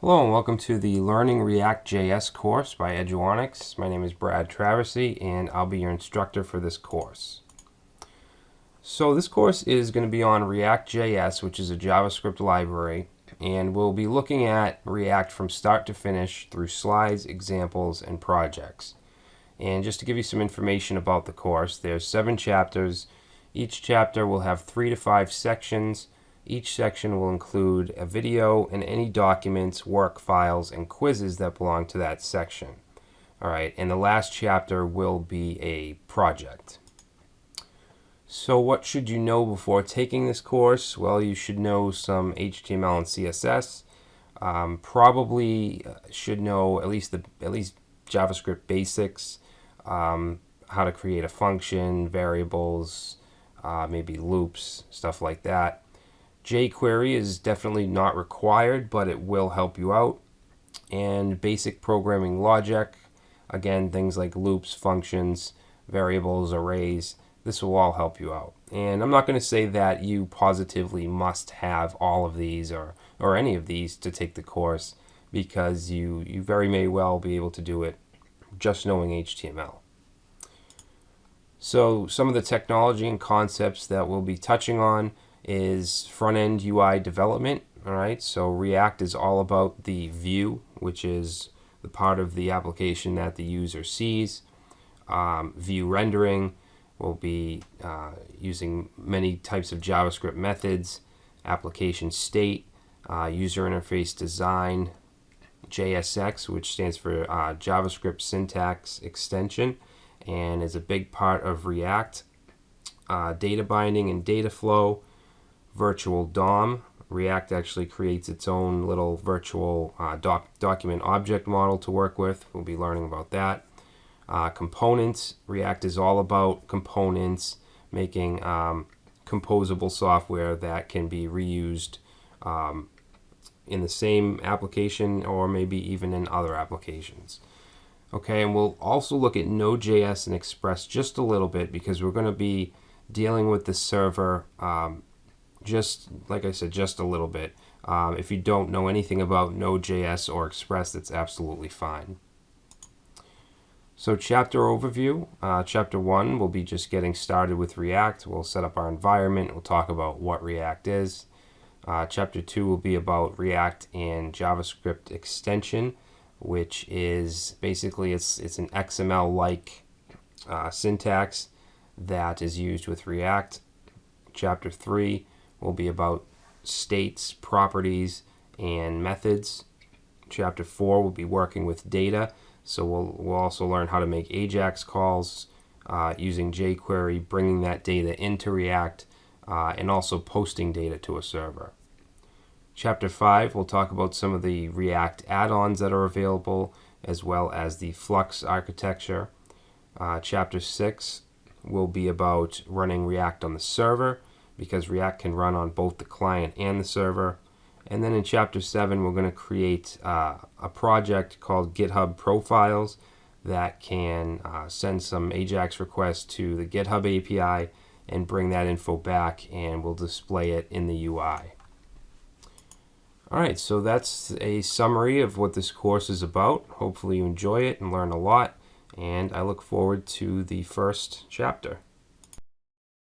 Hello and welcome to the Learning ReactJS course by Eduonix. My name is Brad Traversy and I'll be your instructor for this course. So this course is going to be on ReactJS, which is a JavaScript library, and we'll be looking at React from start to finish through slides, examples, and projects. And just to give you some information about the course, there's 7 chapters. Each chapter will have 3 to 5 sections. Each section will include a video and any documents, work files, and quizzes that belong to that section. All right, and the last chapter will be a project. So what should you know before taking this course? Well, you should know some HTML and CSS. Probably should know at least JavaScript basics, how to create a function, variables, maybe loops, stuff like that. jQuery is definitely not required, but it will help you out. And basic programming logic, again, things like loops, functions, variables, arrays, this will all help you out. And I'm not going to say that you positively must have all of these or any of these to take the course, because you very may well be able to do it just knowing HTML. So some of the technology and concepts that we'll be touching on is front-end UI development. All right, so React is all about the view, which is the part of the application that the user sees. View rendering will be using many types of JavaScript methods, application state, user interface design, JSX, which stands for JavaScript Syntax Extension, and is a big part of React. Data binding and data flow, virtual DOM. React actually creates its own little virtual document object model to work with. We'll be learning about that. Components. React is all about components, making composable software that can be reused in the same application or maybe even in other applications. Okay, and we'll also look at Node.js and Express just a little bit, because we're going to be dealing with the server just like I said, just a little bit. If you don't know anything about Node.js or Express, that's absolutely fine. So chapter overview. Chapter 1 will be just getting started with React. We'll set up our environment. We'll talk about what React is. Chapter 2 will be about React and JavaScript extension, which is basically it's an XML-like syntax that is used with React. Chapter 3 will be about states, properties, and methods. Chapter 4 will be working with data. So we'll also learn how to make AJAX calls using jQuery, bringing that data into React, and also posting data to a server. Chapter 5, we'll talk about some of the React add-ons that are available, as well as the Flux architecture. Chapter 6 will be about running React on the server, because React can run on both the client and the server. And then in Chapter 7, we're going to create a project called GitHub Profiles that can send some AJAX requests to the GitHub API and bring that info back, and we'll display it in the UI. All right, so that's a summary of what this course is about. Hopefully you enjoy it and learn a lot, and I look forward to the first chapter.